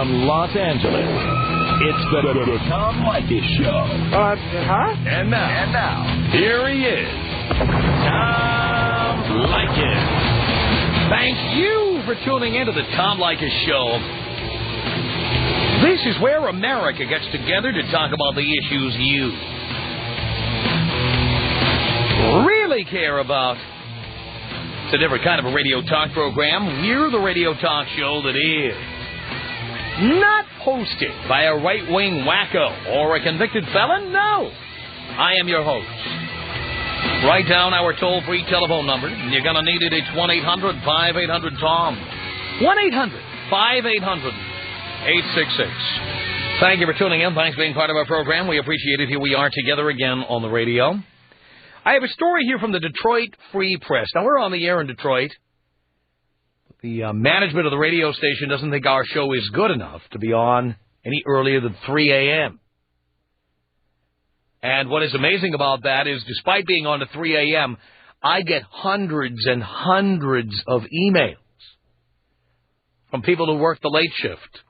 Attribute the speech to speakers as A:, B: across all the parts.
A: from Los Angeles, it's the Tom Leykis Show. And now, here he is, Tom Leykis.
B: Thank you for tuning into the Tom Leykis Show. This is where America gets together to talk about the issues you really care about. It's a different kind of a radio talk program. We're the radio talk show that is not hosted by a right-wing wacko or a convicted felon. No. I am your host. Write down our toll-free telephone number. You're going to need it. It's 1-800-5800-TOM. 1-800-5800-866. Thank you for tuning in. Thanks for being part of our program. We appreciate it. Here we are together again on the radio. I have a story here from the Detroit Free Press. Now, we're on the air in Detroit. The management of the radio station doesn't think our show is good enough to be on any earlier than 3 a.m. And what is amazing about that is, despite being on at 3 a.m., I get hundreds and hundreds of emails from people who work the late shift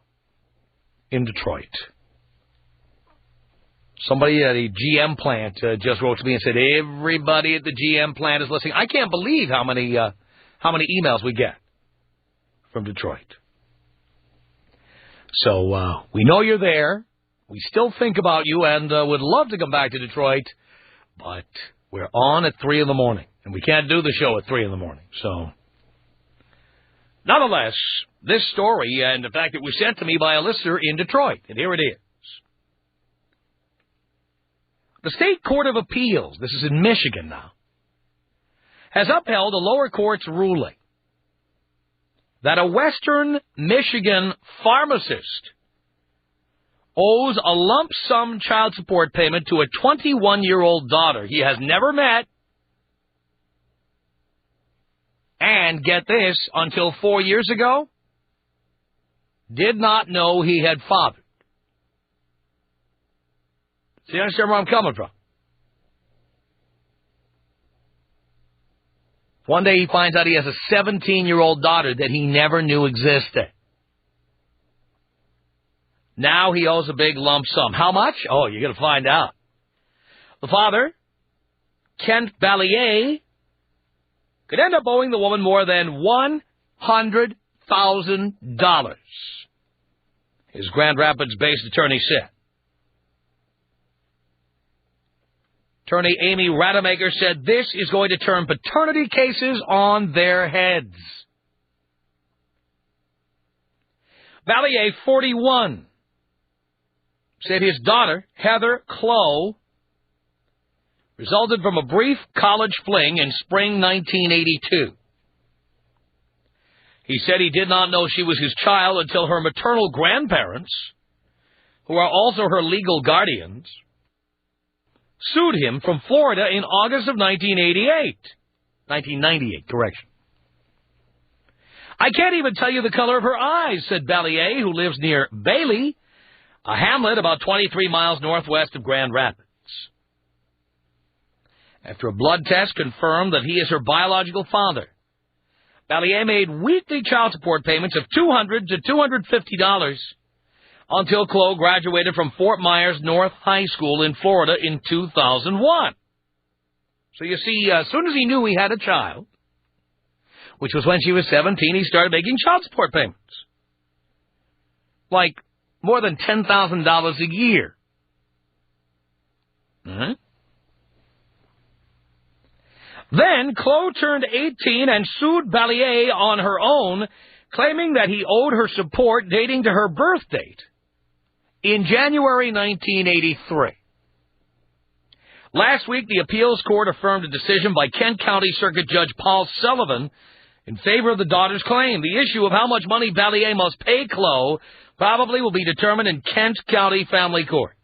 B: in Detroit. Somebody at a GM plant just wrote to me and said, everybody at the GM plant is listening. I can't believe how many emails we get from Detroit. So we know you're there. We still think about you and would love to come back to Detroit, but we're on at 3 in the morning, and we can't do the show at 3 in the morning. So, nonetheless, this story, and the fact it was sent to me by a listener in Detroit, and here it is. The State Court of Appeals, this is in Michigan now, has upheld a lower court's ruling that a Western Michigan pharmacist owes a lump sum child support payment to a 21-year-old daughter he has never met, and, get this, until 4 years ago, did not know he had fathered. So you understand where I'm coming from? One day he finds out he has a 17-year-old daughter that he never knew existed. Now he owes a big lump sum. How much? Oh, you're going to find out. The father, Kent Ballier, could end up owing the woman more than $100,000. His Grand Rapids-based attorney said. Attorney Amy Rademacher said this is going to turn paternity cases on their heads. Ballier, 41, said his daughter, Heather Clow, resulted from a brief college fling in spring 1982. He said he did not know she was his child until her maternal grandparents, who are also her legal guardians, sued him from Florida in August of 1998, correction. I can't even tell you the color of her eyes, said Ballier, who lives near Bailey, a hamlet about 23 miles northwest of Grand Rapids. After a blood test confirmed that he is her biological father, Ballier made weekly child support payments of $200 to $250 until Chloe graduated from Fort Myers North High School in Florida in 2001. So you see, as soon as he knew he had a child, which was when she was 17, he started making child support payments. Like more than $10,000 a year. Then Chloe turned 18 and sued Ballier on her own, claiming that he owed her support dating to her birth date in January 1983. Last week, the appeals court affirmed a decision by Kent County Circuit Judge Paul Sullivan in favor of the daughter's claim. The issue of how much money Ballier must pay Chloe probably will be determined in Kent County Family Court.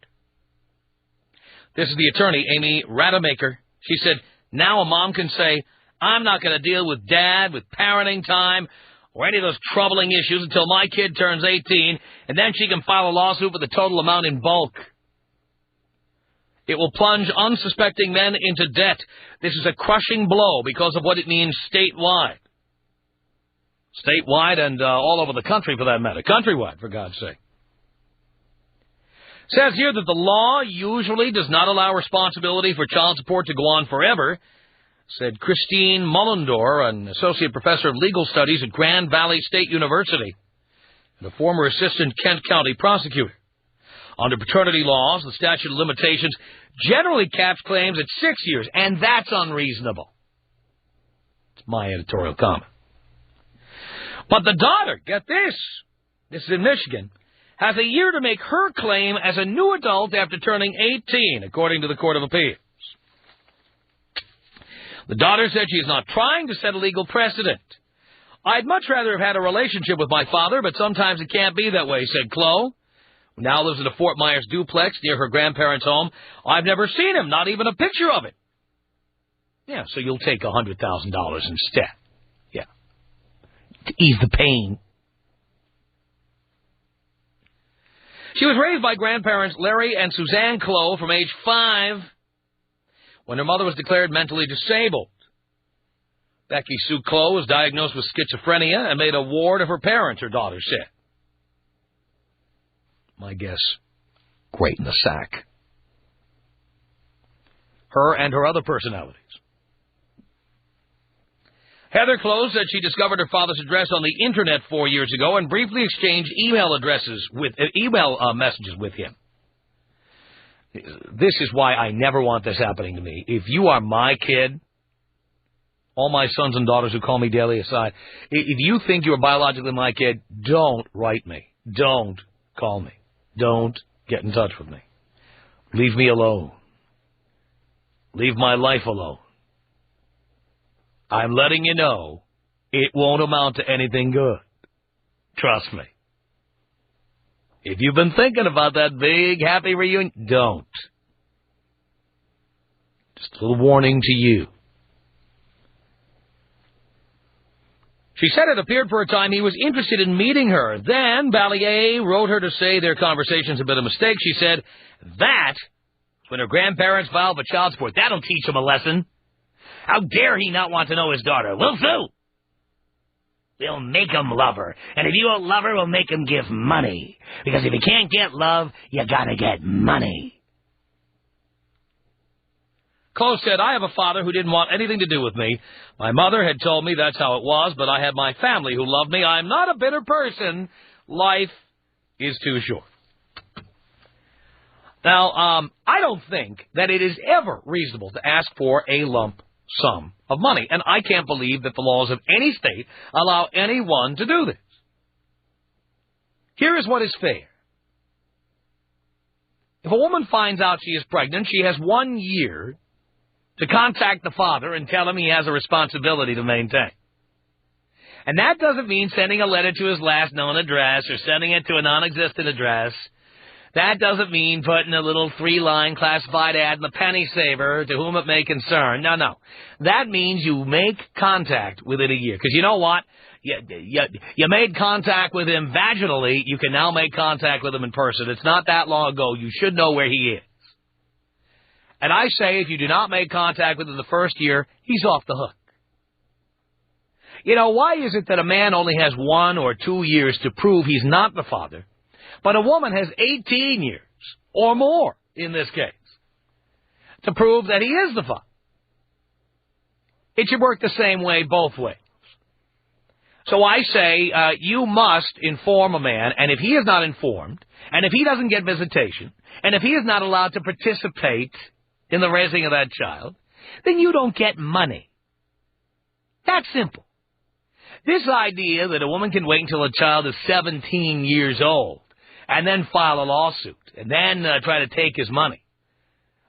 B: This is the attorney, Amy Rademacher. She said, now a mom can say, I'm not going to deal with dad, with parenting time, or any of those troubling issues until my kid turns 18, and then she can file a lawsuit for the total amount in bulk. It will plunge unsuspecting men into debt. This is a crushing blow because of what it means statewide. Statewide and all over the country, for that matter. Countrywide, for God's sake. Says here that the law usually does not allow responsibility for child support to go on forever, said Christine Mullendor, an associate professor of legal studies at Grand Valley State University and a former assistant Kent County prosecutor. Under paternity laws, the statute of limitations generally caps claims at 6 years, and that's unreasonable. It's my editorial comment. But the daughter, get this is in Michigan, has a year to make her claim as a new adult after turning 18, according to the Court of Appeals. The daughter said she is not trying to set a legal precedent. I'd much rather have had a relationship with my father, but sometimes it can't be that way, said Chloe, who now lives in a Fort Myers duplex near her grandparents' home. I've never seen him, not even a picture of it. Yeah, so you'll take $100,000 instead. Yeah. To ease the pain. She was raised by grandparents Larry and Suzanne Chloe from age 5 when her mother was declared mentally disabled. Becky Sue Chloe was diagnosed with schizophrenia and made a ward of her parents, her daughter said. My guess, great in the sack. Her and her other personalities. Heather Chloe said she discovered her father's address on the internet 4 years ago and briefly exchanged email messages with him. This is why I never want this happening to me. If you are my kid, all my sons and daughters who call me daily aside, if you think you're biologically my kid, don't write me. Don't call me. Don't get in touch with me. Leave me alone. Leave my life alone. I'm letting you know it won't amount to anything good. Trust me. If you've been thinking about that big, happy reunion, don't. Just a little warning to you. She said it appeared for a time he was interested in meeting her. Then Ballier wrote her to say their conversations had been a mistake. She said that when her grandparents filed for child support, that'll teach him a lesson. How dare he not want to know his daughter? We'll sue. We'll make him love her. And if you won't love her, we'll make him give money. Because if you can't get love, you gotta get money. Chloe said, I have a father who didn't want anything to do with me. My mother had told me that's how it was, but I had my family who loved me. I'm not a bitter person. Life is too short. Now, I don't think that it is ever reasonable to ask for a lump sum of money. And I can't believe that the laws of any state allow anyone to do this. Here is what is fair. If a woman finds out she is pregnant, she has 1 year to contact the father and tell him he has a responsibility to maintain. And that doesn't mean sending a letter to his last known address or sending it to a non-existent address. That doesn't mean putting a little 3-line classified ad in the penny saver to whom it may concern. No. That means you make contact within a year. Because you know what? You made contact with him vaginally. You can now make contact with him in person. It's not that long ago. You should know where he is. And I say if you do not make contact with him the first year, he's off the hook. You know, why is it that a man only has 1 or 2 years to prove he's not the father, but a woman has 18 years or more, in this case, to prove that he is the father? It should work the same way both ways. So I say you must inform a man, and if he is not informed, and if he doesn't get visitation, and if he is not allowed to participate in the raising of that child, then you don't get money. That's simple. This idea that a woman can wait until a child is 17 years old and then file a lawsuit and then try to take his money,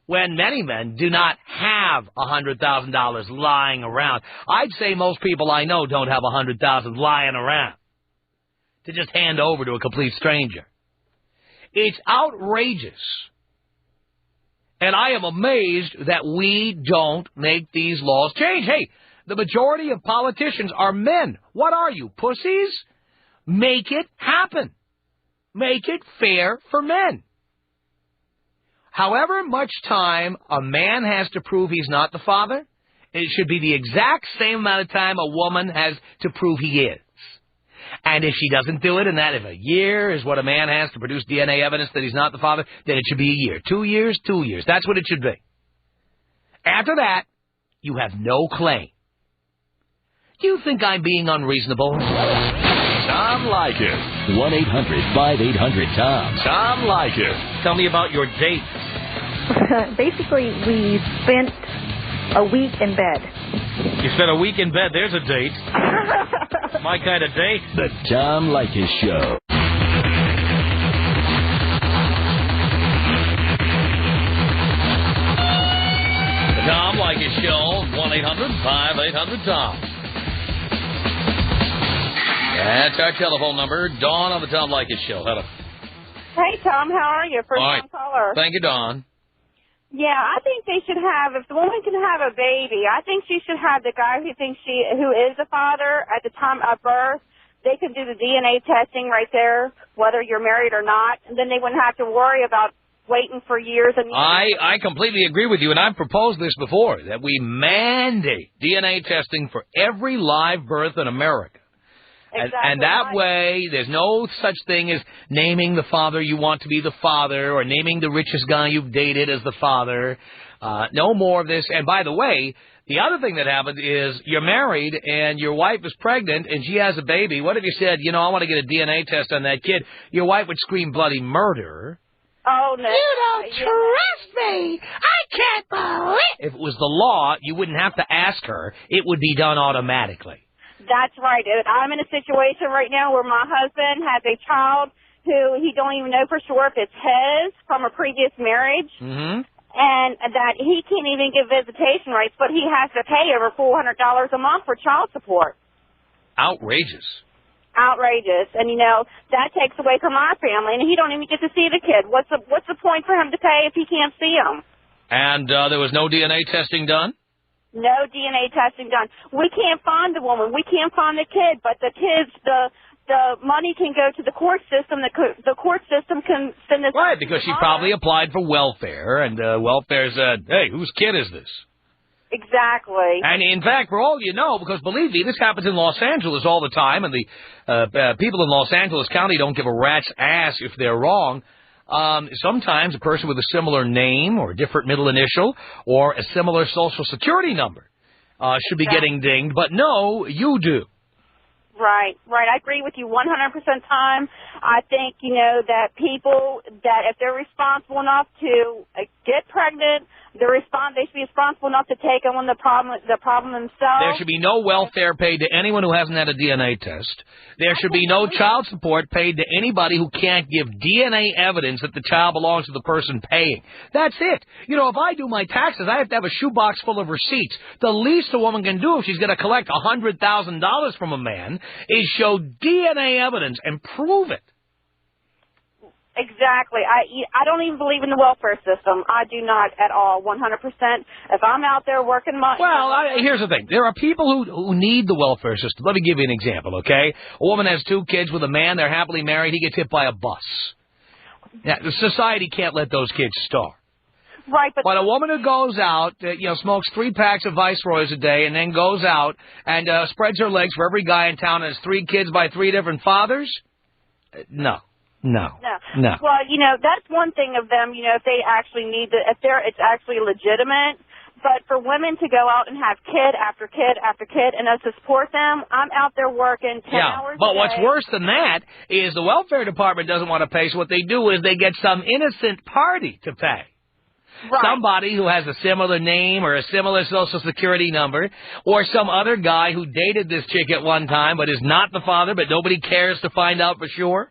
B: when many men do not have $100,000 lying around. I'd say most people I know don't have $100,000 lying around to just hand over to a complete stranger. It's outrageous. And I am amazed that we don't make these laws change. Hey, the majority of politicians are men. What are you, pussies? Make it happen. Make it fair for men. However much time a man has to prove he's not the father, it should be the exact same amount of time a woman has to prove he is. And if she doesn't do it, and that if a year is what a man has to produce DNA evidence that he's not the father, then it should be a year. 2 years, 2 years. That's what it should be. After that, you have no claim. Do you think I'm being unreasonable?
A: Tom Leykis. 1-800-5800-TOM. Tom Leykis.
B: Tell me about your date.
C: Basically, we spent a week in bed.
B: You spent a week in bed. There's a date. My kind of date.
A: The Tom Leykis Show.
B: The Tom Leykis Show. 1-800-5800-TOM. That's our telephone number. Dawn on the Tom Leykis Show. Hello.
D: Hey, Tom. How are you? First time caller.
B: Thank you, Dawn.
D: Yeah, I think they should have, if the woman can have a baby, I think she should have the guy who is the father at the time of birth. They can do the DNA testing right there, whether you're married or not, and then they wouldn't have to worry about waiting for years and years.
B: I completely agree with you, and I've proposed this before, that we mandate DNA testing for every live birth in America.
D: Exactly.
B: And that way, there's no such thing as naming the father you want to be the father or naming the richest guy you've dated as the father. No more of this. And by the way, the other thing that happens is you're married and your wife is pregnant and she has a baby. What if you said, I want to get a DNA test on that kid? Your wife would scream bloody murder.
D: Oh, no.
B: You don't trust me. I can't believe. If it was the law, you wouldn't have to ask her. It would be done automatically.
D: That's right. I'm in a situation right now where my husband has a child who he don't even know for sure if it's his from a previous marriage, and that he can't even get visitation rights, but he has to pay over $400 a month for child support.
B: Outrageous.
D: Outrageous. And, that takes away from our family, and he don't even get to see the kid. What's the point for him to pay if he can't see him? And
B: there was no DNA testing done?
D: No DNA testing done. We can't find the woman. We can't find the kid, but the kids, the money can go to the court system. The court system can send this.
B: Right, because she probably applied for welfare, and welfare said, hey, whose kid is this?
D: Exactly.
B: And in fact, for all you know, because believe me, this happens in Los Angeles all the time, and the people in Los Angeles County don't give a rat's ass if they're wrong. Sometimes a person with a similar name or a different middle initial or a similar social security number should be getting dinged, but no, you do.
D: Right. I agree with you 100% time. I think, that people, that if they're responsible enough to get pregnant, they should be responsible enough to take on the problem themselves.
B: There should be no welfare paid to anyone who hasn't had a DNA test. There should be no child support paid to anybody who can't give DNA evidence that the child belongs to the person paying. That's it. If I do my taxes, I have to have a shoebox full of receipts. The least a woman can do if she's going to collect $100,000 from a man is show DNA evidence and prove it.
D: Exactly. I don't even believe in the welfare system. I do not at all, 100%. If I'm out there working my...
B: Well, here's the thing. There are people who need the welfare system. Let me give you an example, okay? A woman has 2 kids with a man. They're happily married. He gets hit by a bus. Now, the society can't let those kids starve.
D: Right,
B: but a woman who goes out, smokes 3 packs of Viceroys a day and then goes out and spreads her legs for every guy in town and has 3 kids by 3 different fathers? No. Well,
D: that's one thing of them, if they actually need it's actually legitimate. But for women to go out and have kid after kid after kid and us to support them, I'm out there working 10 hours a day.
B: But what's worse than that is the welfare department doesn't want to pay, so what they do is they get some innocent party to pay. Right. Somebody who has a similar name or a similar social security number, or some other guy who dated this chick at one time but is not the father, but nobody cares to find out for sure.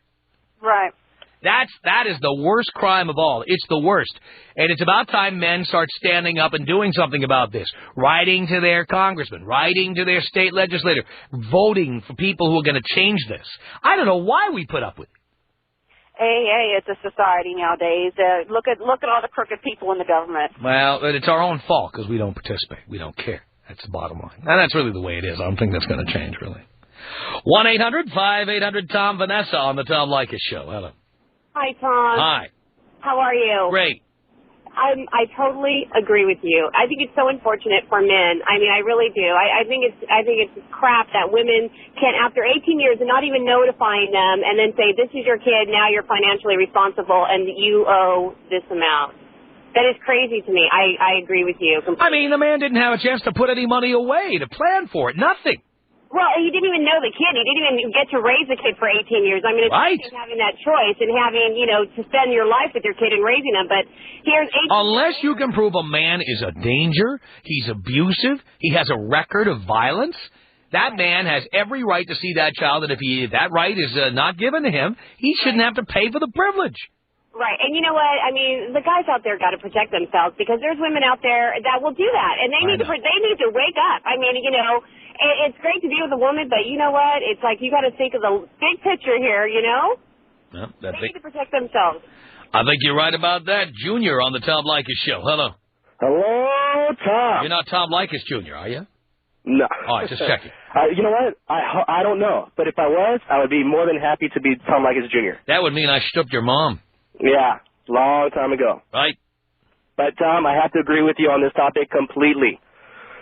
D: Right.
B: That is the worst crime of all. It's the worst. And it's about time men start standing up and doing something about this. Writing to their congressman, writing to their state legislator, voting for people who are going to change this. I don't know why we put up with it.
D: Hey, it's a society nowadays. Look at all the crooked people in the government.
B: Well, it's our own fault because we don't participate. We don't care. That's the bottom line. And that's really the way it is. I don't think that's going to change, really. 1-800-5800-TOM. Vanessa on the Tom Leykis Show. Hello.
D: Hi, Tom.
B: Hi.
D: How are you?
B: Great.
E: I totally agree with you. I think it's so unfortunate for men. I mean, I really do. I think it's crap that women can't, after 18 years and not even notifying them, and then say, this is your kid, now you're financially responsible, and you owe this amount. That is crazy to me. I agree with you completely.
B: I mean, the man didn't have a chance to put any money away, to plan for it. Nothing.
E: Well, he didn't even know the kid. He didn't even get to raise the kid for 18 years. I mean, it's
B: right.
E: having that choice and having, to spend your life with your kid and raising them. But here's 18
B: Unless you can prove a man is a danger, he's abusive, he has a record of violence, that man has every right to see that child, and if that right is not given to him, he shouldn't have to pay for the privilege.
E: Right, and you know what? I mean, the guys out there got to protect themselves because there's women out there that will do that, and they need to wake up. I mean, it's great to be with a woman, but you know what? It's like you got to think of the big picture here.
B: Well,
E: they need to protect themselves.
B: I think you're right about that. Junior on the Tom Leykis Show. Hello.
F: Hello, Tom.
B: You're not Tom Leykis Jr., are you?
F: No.
B: All right, just checking.
F: You know what? I don't know, but if I was, I would be more than happy to be Tom Leykis Jr.
B: That would mean I stooped your mom.
F: Yeah, long time ago.
B: Right.
F: But, Tom, I have to agree with you on this topic completely.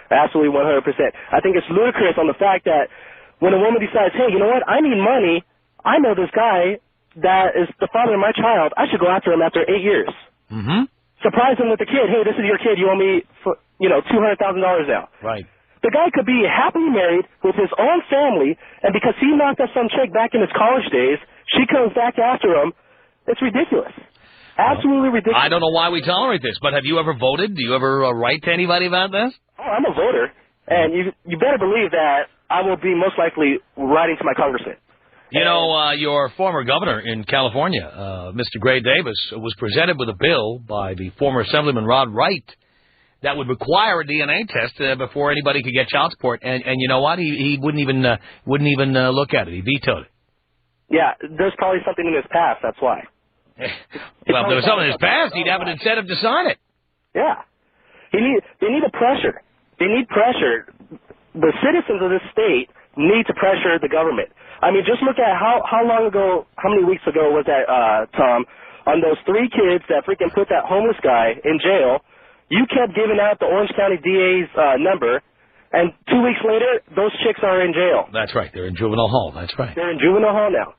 F: Absolutely 100%. I think it's ludicrous on the fact that when a woman decides, hey, you know what, I need money, I know this guy that is the father of my child, I should go after him after 8 years.
B: Mm-hmm.
F: Surprise him with the kid, hey, this is your kid, you owe me, $200,000 now.
B: Right.
F: The guy could be happily married with his own family, and because he knocked up some chick back in his college days, she comes back after him. It's ridiculous. Absolutely ridiculous.
B: I don't know why we tolerate this, but have you ever voted? Do you ever write to anybody about this?
F: Oh, I'm a voter, and you better believe that I will be most likely writing to my congressman.
B: Your former governor in California, Mr. Gray Davis, was presented with a bill by the former Assemblyman Rod Wright that would require a DNA test before anybody could get child support. And you know what? He wouldn't even look at it. He vetoed it. Yeah,
F: there's probably something in his past. That's why.
B: Well, if there was something in his past, he'd have an incentive to sign it.
F: Yeah. They need a pressure. They need pressure. The citizens of this state need to pressure the government. I mean, just look at how many weeks ago was that, Tom, on those 3 kids that freaking put that homeless guy in jail. You kept giving out the Orange County DA's number, and 2 weeks later, those chicks are in jail.
B: That's right. They're in juvenile hall. That's right.
F: They're in juvenile hall now.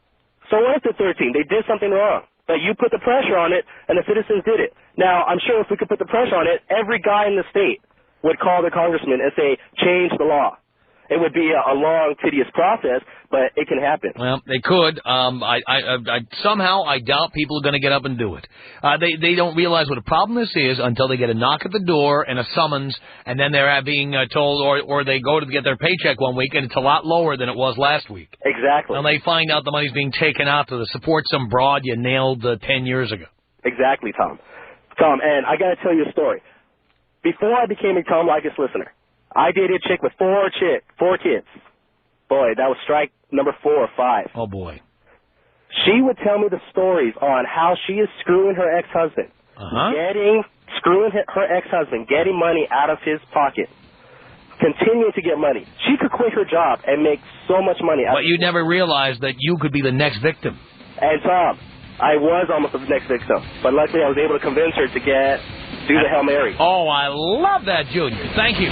F: So what if they're 13? They did something wrong. But you put the pressure on it, and the citizens did it. Now, I'm sure if we could put the pressure on it, every guy in the state would call the congressman and say, change the law. It would be a long, tedious process, but it can happen.
B: Well, they could. Somehow I doubt people are going to get up and do it. They don't realize what a problem this is until they get a knock at the door and a summons, and then they're being told, or they go to get their paycheck one week, and it's a lot lower than it was last week.
F: Exactly.
B: And they find out the money's being taken out to support some broad you nailed 10 years ago.
F: Exactly, Tom. Tom, and I got to tell you a story. Before I became a Tom Leykis listener, I dated a chick with 4 kids. Boy, that was strike number 4 or 5.
B: Oh, boy.
F: She would tell me the stories on how she is screwing her ex-husband. Screwing her ex-husband, getting money out of his pocket. Continuing to get money. She could quit her job and make so much money.
B: But you never realized that you could be the next victim.
F: And Tom, I was almost the next victim. But luckily I was able to convince her to do the Hail Mary.
B: Oh, I love that, Junior. Thank you.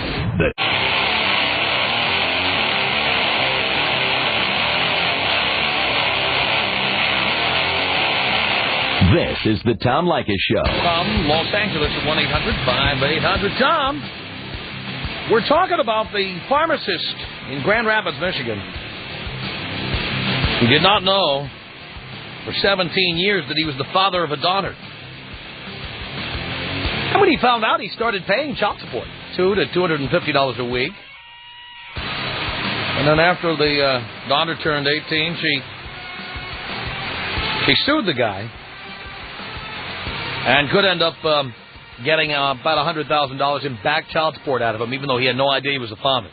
A: This is the Tom Leykis Show.
B: From Los Angeles at 1-800-5800-TOM. We're talking about the pharmacist in Grand Rapids, Michigan, who did not know for 17 years that he was the father of a daughter. And when he found out, he started paying child support, $200 to $250 a week. And then after the daughter turned 18, she sued the guy and could end up getting about $100,000 in back child support out of him, even though he had no idea he was a father.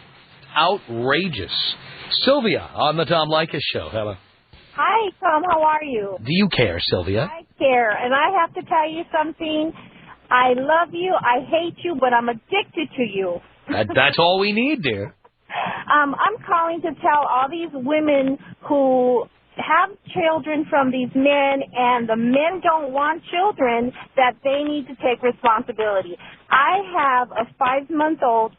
B: Outrageous. Sylvia on the Tom Leykis Show. Hello.
G: Hi, Tom. How are you?
B: Do you care, Sylvia?
G: I care, and I have to tell you something. I love you, I hate you, but I'm addicted to you.
B: That's all we need, dear.
G: I'm calling to tell all these women who have children from these men and the men don't want children, that they need to take responsibility. I have a 5-month-old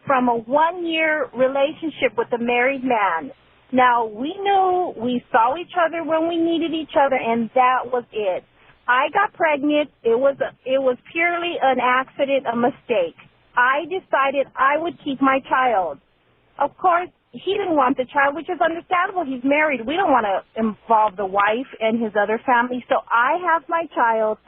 G: from a 1-year relationship with a married man. Now, we saw each other when we needed each other, and that was it. I got pregnant. It was purely an accident, a mistake. I decided I would keep my child. Of course, he didn't want the child, which is understandable. He's married. We don't want to involve the wife and his other family. So I have my child.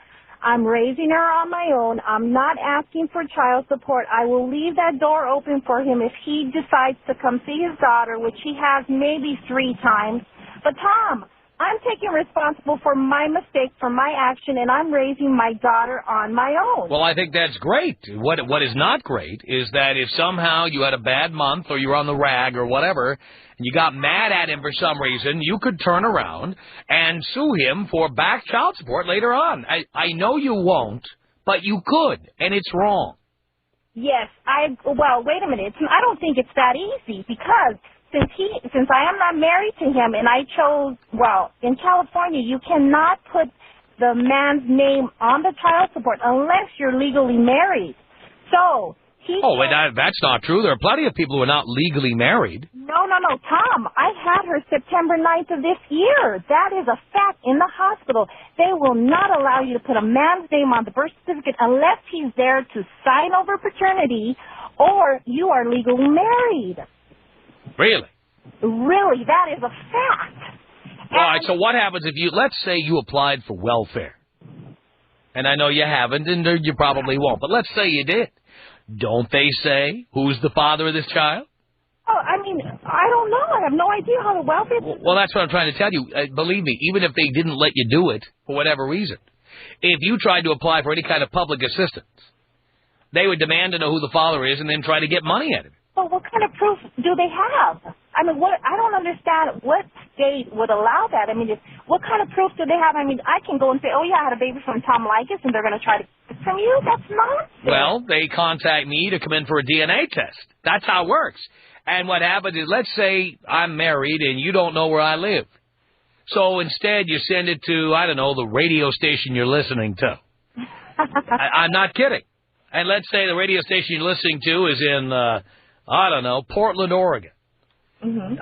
G: I'm raising her on my own. I'm not asking for child support. I will leave that door open for him if he decides to come see his daughter, which he has maybe 3 times. But, Tom, I'm taking responsible for my mistake, for my action, and I'm raising my daughter on my own.
B: Well, I think that's great. What is not great is that if somehow you had a bad month or you were on the rag or whatever, and you got mad at him for some reason, you could turn around and sue him for back child support later on. I know you won't, but you could, and it's wrong.
G: Yes, well, wait a minute. I don't think it's that easy because since I am not married to him and I chose, well, in California, you cannot put the man's name on the child support unless you're legally married. So
B: that's not true. There are plenty of people who are not legally married.
G: No, Tom. I had her September 9th of this year. That is a fact in the hospital. They will not allow you to put a man's name on the birth certificate unless he's there to sign over paternity or you are legally married.
B: Really?
G: Really, that is a fact.
B: All right, so what happens if let's say you applied for welfare, and I know you haven't, and you probably won't, but let's say you did. Don't they say who's the father of this child?
G: Oh, I mean, I don't know. I have no idea how the welfare...
B: Well, that's what I'm trying to tell you. Believe me, even if they didn't let you do it for whatever reason, if you tried to apply for any kind of public assistance, they would demand to know who the father is and then try to get money at him.
G: But what kind of proof do they have? I mean, I don't understand what state would allow that. I mean, what kind of proof do they have? I mean, I can go and say, oh, yeah, I had a baby from Tom Leykis, and they're going to try to get it from you? That's nonsense.
B: Well, they contact me to come in for a DNA test. That's how it works. And what happens is, let's say I'm married and you don't know where I live. So instead, you send it to, I don't know, the radio station you're listening to. I'm not kidding. And let's say the radio station you're listening to is in... I don't know, Portland, Oregon. Mm-hmm.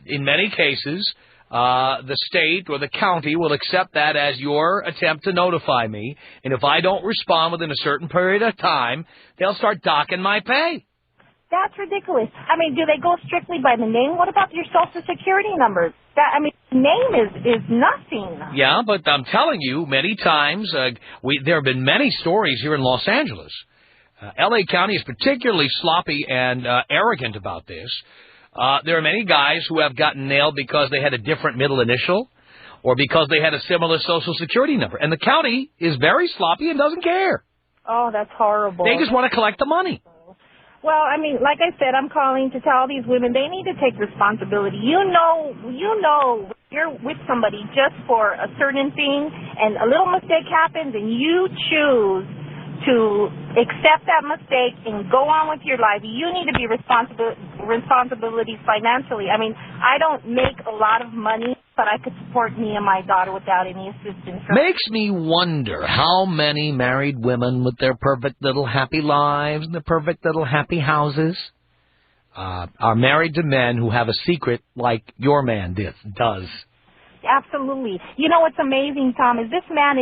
B: In many cases, the state or the county will accept that as your attempt to notify me, and if I don't respond within a certain period of time, they'll start docking my pay.
G: That's ridiculous. I mean, do they go strictly by the name? What about your Social Security numbers? Name is nothing.
B: Yeah, but I'm telling you, many times, there have been many stories here in Los Angeles. L.A. County is particularly sloppy and arrogant about this. There are many guys who have gotten nailed because they had a different middle initial or because they had a similar Social Security number. And the county is very sloppy and doesn't care.
G: Oh, that's horrible.
B: They just want to collect the money.
G: Well, I mean, like I said, I'm calling to tell these women they need to take responsibility. You know, you're with somebody just for a certain thing, and a little mistake happens, and you choose to accept that mistake and go on with your life. You need to be responsibility financially. I mean, I don't make a lot of money, but I could support me and my daughter without any assistance.
B: Makes me wonder how many married women with their perfect little happy lives and their perfect little happy houses are married to men who have a secret like your man does.
G: Absolutely. You know what's amazing, Tom, is this man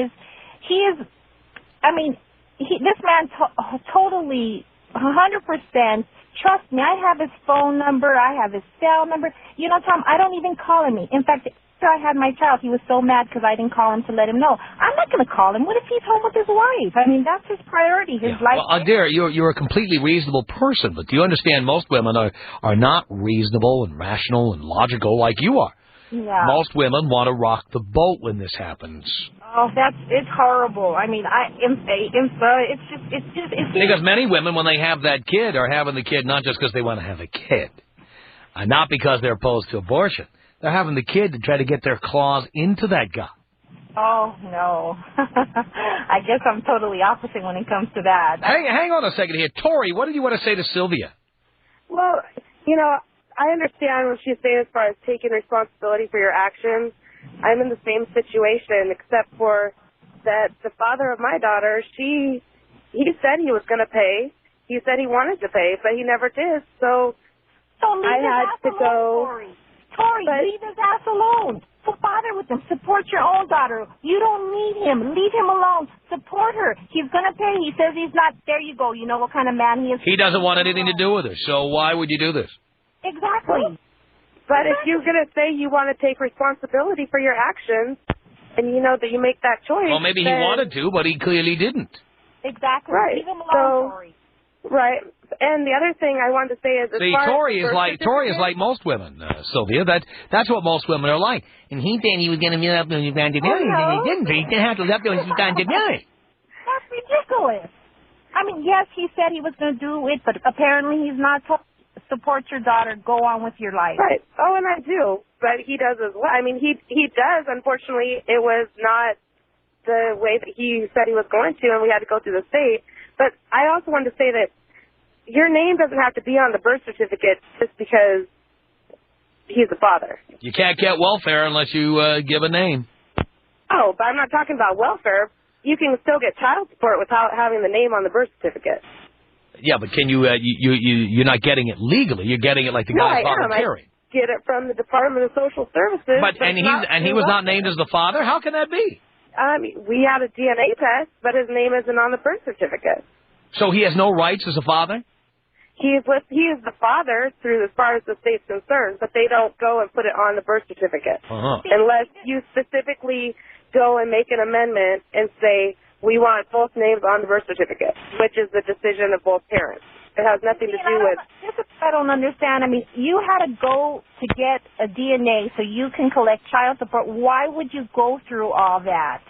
G: this man totally 100%, trust me, I have his phone number, I have his cell number. You know, Tom, I don't even call him. In fact, after I had my child, he was so mad because I didn't call him to let him know. I'm not going to call him. What if he's home with his wife? I mean, that's his priority, his life.
B: Well, dear, you're a completely reasonable person, but do you understand most women are not reasonable and rational and logical like you are?
G: Yeah.
B: Most women want to rock the boat when this happens.
G: Oh, it's horrible. I mean, it's
B: because many women, when they have that kid, are having the kid not just because they want to have a kid, not because they're opposed to abortion. They're having the kid to try to get their claws into that guy.
G: Oh, no. I guess I'm totally opposite when it comes to that.
B: Hang on a second here. Tori, what did you want to say to Sylvia?
H: Well, you know, I understand what she's saying as far as taking responsibility for your actions. I'm in the same situation, except for that the father of my daughter, he said he was going to pay. He said he wanted to pay, but he never did. So I had to go.
G: Tori, leave his ass alone. Don't bother with him. Support your own daughter. You don't need him. Leave him alone. Support her. He's going to pay. He says he's not. There you go. You know what kind of man he is.
B: He doesn't want anything to do with her, so why would you do this?
G: Exactly.
H: But if you're going to say you want to take responsibility for your actions, and you know that you make that choice...
B: Well, maybe he wanted to, but he clearly didn't.
G: Exactly.
H: Right.
G: Leave him alone, Tori.
H: Right. And the other thing I wanted to say is...
B: See, Tori is like most women, Sylvia. That's what most women are like. And he said he was going to meet up with his responsibility, and he didn't. He didn't have to live up to his responsibility.
G: That's ridiculous. I mean, yes, he said he was going to do it, but apparently he's not support your daughter. Go on with your life.
H: Right. Oh, and I do. But he does as well. I mean, he does. Unfortunately, it was not the way that he said he was going to, and we had to go through the state. But I also wanted to say that your name doesn't have to be on the birth certificate just because he's the father.
B: You can't get welfare unless you give a name.
H: Oh, but I'm not talking about welfare. You can still get child support without having the name on the birth certificate.
B: Yeah, but can you're not getting it legally. You're getting it like the guy's volunteering.
H: I get it from the Department of Social Services.
B: But he was not named as the father? How can that be?
H: We had a DNA test, but his name isn't on the birth certificate.
B: So he has no rights as a father?
H: He is the father through as far as the state's concerned, but they don't go and put it on the birth certificate. Unless you specifically go and make an amendment and say, we want both names on the birth certificate, which is the decision of both parents. It has nothing to do with...
G: This is what I don't understand. I mean, you had to go to get a DNA so you can collect child support. Why would you go through all that?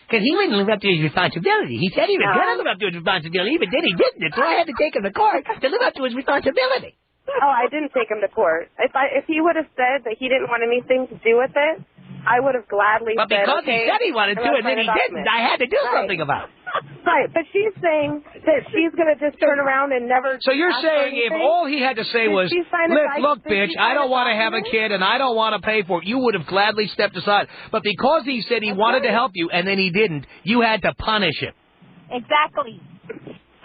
B: Because he wouldn't live up to his responsibility. He said he was going to live up to his responsibility, but then he didn't. So I had to take him to court to live up to his responsibility.
H: Oh, I didn't take him to court. If he would have said that he didn't want anything to do with it, I would have gladly said,
B: but because he said he wanted to and then he didn't, I had to do something about it.
H: Right, but she's saying that she's going to just turn around and never...
B: So you're saying if all he had to say was, look, bitch, I don't want to have a kid and I don't want to pay for it, you would have gladly stepped aside. But because he said he wanted to help you and then he didn't, you had to punish him.
G: Exactly.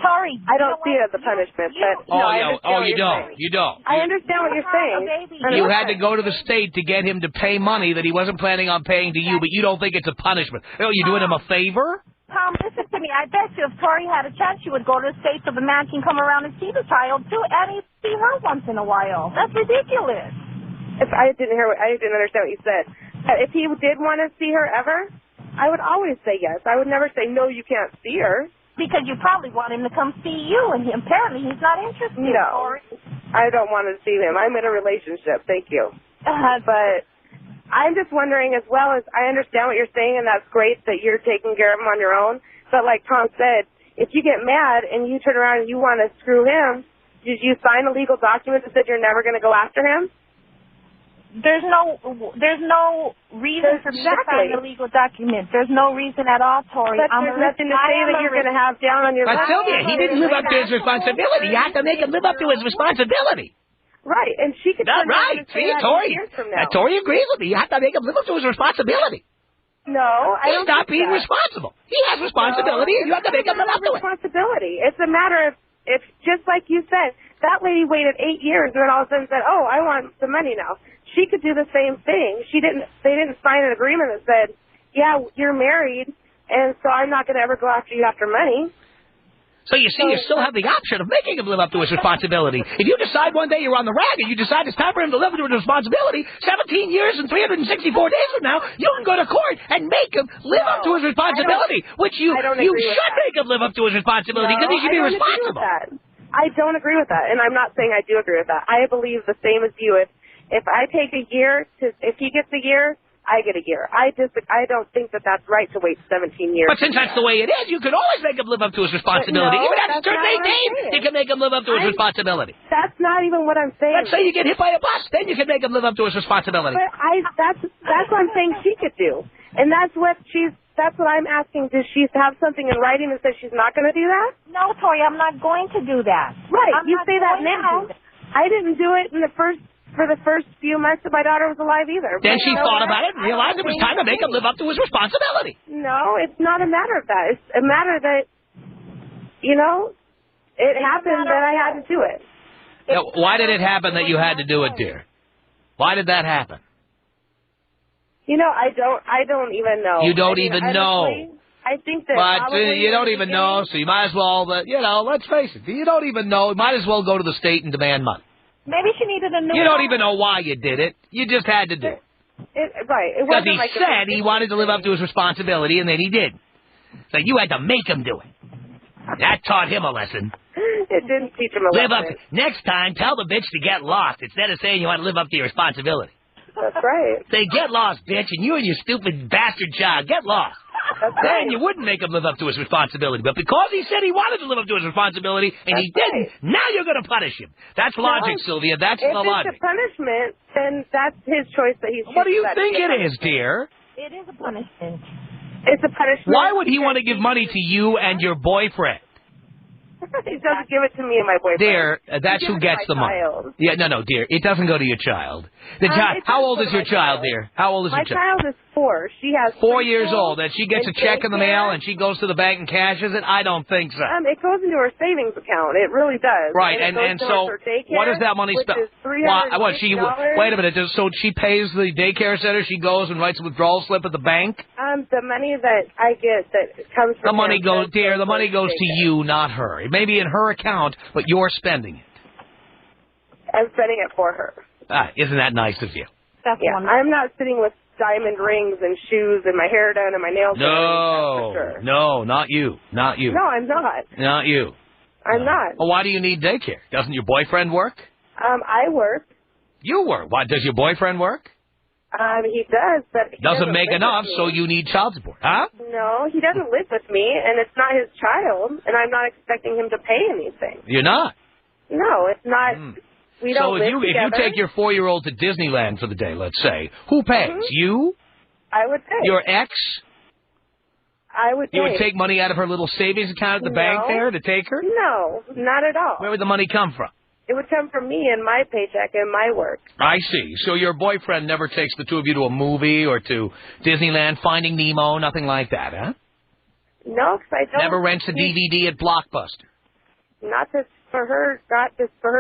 G: Sorry.
H: I don't see it as a punishment, but...
B: You don't.
H: I understand what you're saying.
B: You had to go to the state to get him to pay money that he wasn't planning on paying to you, but you don't think it's a punishment. Oh, you're doing him a favor?
G: Tom, listen to me. I bet you if Tori had a chance, she would go to the state so the man can come around and see the child, too, and he'd see her once in a while. That's ridiculous.
H: I didn't understand what you said. If he did want to see her ever, I would always say yes. I would never say, no, you can't see her.
G: Because you probably want him to come see you, and apparently he's not interested.
H: No, I don't want to see him. I'm in a relationship. Thank you. But I'm just wondering, as well as I understand what you're saying, and that's great that you're taking care of him on your own. But like Tom said, if you get mad and you turn around and you want to screw him, did you sign a legal document that said you're never going to go after him?
G: There's no reason for me to sign a legal document. There's no reason at all, Tori.
H: But there's nothing to say that you're going to have down on your...
B: But Sylvia, he didn't live up to his responsibility. You have to make him live up to his responsibility.
H: Right, and she could...
B: That's right. See, Tori. Tori agrees with me. You have to make him live up to his responsibility.
H: No, I don't.
B: He's not being responsible. He has responsibility, and you have to make him live up to it.
H: Responsibility. It's a matter of, if just like you said, that lady waited 8 years and then all of a sudden said, oh, I want the money now. She could do the same thing. They didn't sign an agreement that said, yeah, you're married, and so I'm not going to ever go after you after money.
B: So you see, you still have the option of making him live up to his responsibility. If you decide one day you're on the rag and you decide it's time for him to live up to his responsibility, 17 years and 364 days from now, you can go to court and make him live up to his responsibility, which you should make him live up to his responsibility because he should be responsible.
H: I don't agree with that, and I'm not saying I do agree with that. I believe the same as you. If I take a year, if he gets a year, I get a year. I don't think that that's right to wait 17 years.
B: But since that's the way it is, you can always make him live up to his responsibility. Even after he turns 18, you can make him live up to his responsibility.
H: That's not even what I'm saying.
B: Let's say you get hit by a bus, then you can make him live up to his responsibility.
H: But that's what I'm saying she could do. And that's what I'm asking. Does she have something in writing that says she's not going to do that?
G: No, Tori, I'm not going to do that.
H: Right. You say that now. I didn't do it for the first few months that my daughter was alive either.
B: Then she thought about it and realized it was time to make him live up to his responsibility.
H: No, it's not a matter of that. It's a matter that, you know, it happened that I had to do it.
B: Now, why did it happen that you had to do it, dear? Why did that happen?
H: You know, I don't even know.
B: You don't even know.
H: I think that.
B: But you don't even know, so you might as well, let's face it. You don't even know. You might as well go to the state and demand money.
C: Maybe she needed a new
B: You don't even know why you did it. You just had to do it.
H: Right. It
B: Because
H: wasn't
B: he said he wanted to live up to his responsibility, and then he did. So you had to make him do it. That taught him a lesson.
H: It didn't teach him a
B: Live
H: lesson.
B: up. Next time, tell the bitch to get lost instead of saying you want to live up to your responsibility.
H: That's right.
B: Say, get lost, bitch, and you and your stupid bastard child, get lost.
H: That's
B: Then
H: right.
B: you wouldn't make him live up to his responsibility. But because he said he wanted to live up to his responsibility, and he didn't, now you're going to punish him. That's logic, Sylvia. That's the logic.
H: If it's a punishment, then that's his choice that he's
B: What do you think it
H: punishment.
B: is, dear?
C: It is a punishment.
H: It's a punishment.
B: Why would he want to give money to you and your boyfriend?
H: He doesn't give it to me and my boyfriend.
B: Dear, that's who gets the money. Yeah, no, dear. It doesn't go to your child. How old is your child, dear? How old is your child?
H: My child is 4. She has
B: 4 years old, and she gets a check in the mail, and she goes to the bank and cashes it? I don't think so.
H: It goes into her savings account. It really does.
B: Right, and so what does that money spend? Wait a minute. So she pays the daycare center. She goes and writes a withdrawal slip at the bank.
H: The money that I get that comes from
B: the money goes, dear. The money goes to you, not her. It may be in her account, but you're spending it.
H: I'm spending it for her.
B: Isn't that nice of you?
C: That's
H: wonderful. I'm not sitting with diamond rings and shoes and my hair done and my nails done.
B: No,
H: for sure.
B: no, not you, not you.
H: No, I'm not.
B: Not you.
H: I'm not.
B: Well, why do you need daycare? Doesn't your boyfriend work?
H: I work.
B: You work. Why does your boyfriend work?
H: He does, but he
B: doesn't make enough, so you need child support, huh?
H: No, he doesn't live with me, and it's not his child, and I'm not expecting him to pay anything.
B: You're not.
H: No, it's not. We don't live together.
B: If you take your 4-year-old to Disneyland for the day, let's say, who pays? You?
H: I would pay.
B: Your ex?
H: I would pay.
B: You would take money out of her little savings account at the bank there to take her?
H: No, not at all.
B: Where would the money come from?
H: It would come from me and my paycheck and my work.
B: I see. So your boyfriend never takes the two of you to a movie or to Disneyland, Finding Nemo, nothing like that, huh?
H: No, because I don't.
B: Never rents a DVD at Blockbuster.
H: Not just for her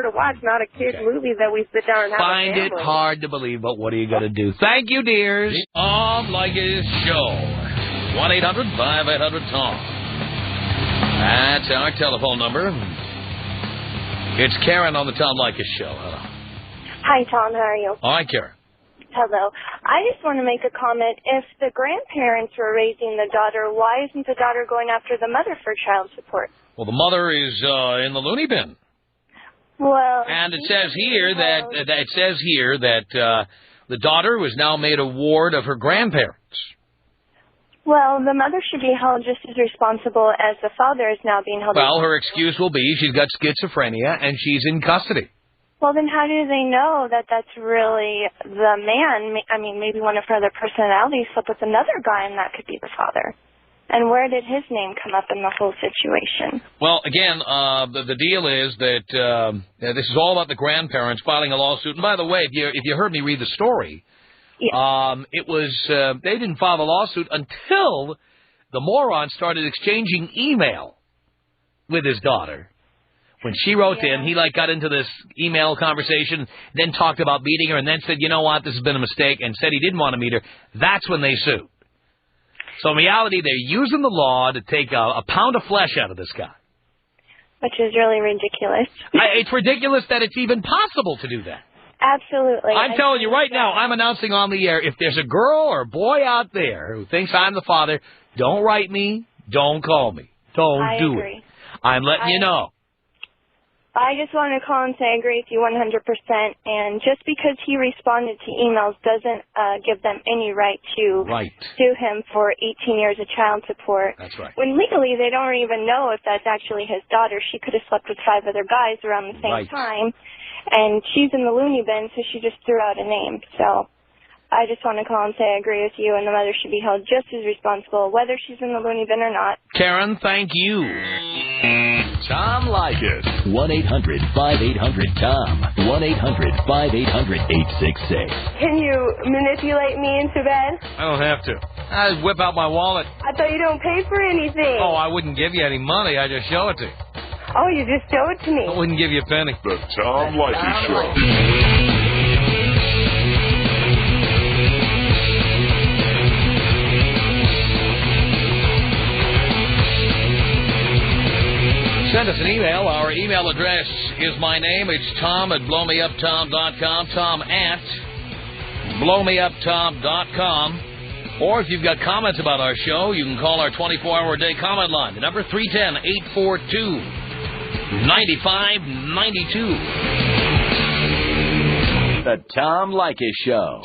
H: to watch, not a kid movie that we sit down and have
B: Find
H: a
B: it hard to believe, but what are you going to do? Thank you, dears. The Tom Leykis Show. 1-800-5800-TOM. That's our telephone number. It's Karen on the Tom Leykis Show. Hello.
G: Hi, Tom. How are you?
B: All right, Karen.
G: Hello. I just want to make a comment. If the grandparents were raising the daughter, why isn't the daughter going after the mother for child support?
B: Well, the mother is in the loony bin.
G: Well,
B: and it says here that the daughter was now made a ward of her grandparents.
G: Well, the mother should be held just as responsible as the father is now being held.
B: Well, her excuse will be she's got schizophrenia and she's in custody.
G: Well, then how do they know that that's really the man? I mean, maybe one of her other personalities slept with another guy and that could be the father. And where did his name come up in the whole situation? Well,
B: again, the deal is that this is all about the grandparents filing a lawsuit. And by the way, if you heard me read the story, it was they didn't file the lawsuit until the moron started exchanging email with his daughter. When she wrote in, he got into this email conversation, then talked about meeting her, and then said, you know what, this has been a mistake, and said he didn't want to meet her. That's when they sued. So in reality, they're using the law to take a pound of flesh out of this guy.
G: Which is really ridiculous.
B: It's ridiculous that it's even possible to do that.
G: Absolutely.
B: I'm telling you right now, I'm announcing on the air, if there's a girl or a boy out there who thinks I'm the father, don't write me, don't call me, don't do it. I'm letting you know.
G: I just want to call and say I agree with you 100%, and just because he responded to emails doesn't give them any right to sue him for 18 years of child support.
B: That's right.
G: When legally they don't even know if that's actually his daughter. She could have slept with 5 other guys around the same time, and she's in the loony bin, so she just threw out a name. So I just want to call and say I agree with you, and the mother should be held just as responsible, whether she's in the loony bin or not.
B: Karen, thank you.
A: Tom Leykis.
I: 1-800-5800-TOM. 1-800-5800-866.
H: Can you manipulate me into bed?
B: I don't have to. I just whip out my wallet.
H: I thought you don't pay for anything.
B: Oh, I wouldn't give you any money. I just show it to you.
H: Oh, you just show it to me.
B: I wouldn't give you a penny.
A: The Tom Leykis Show.
B: Send us an email. Our email address is my name. It's tom@blowmeuptom.com. tom@blowmeuptom.com. Or if you've got comments about our show, you can call our 24-hour-a-day comment line. The number 310-842-9592.
I: The Tom Leykis Show.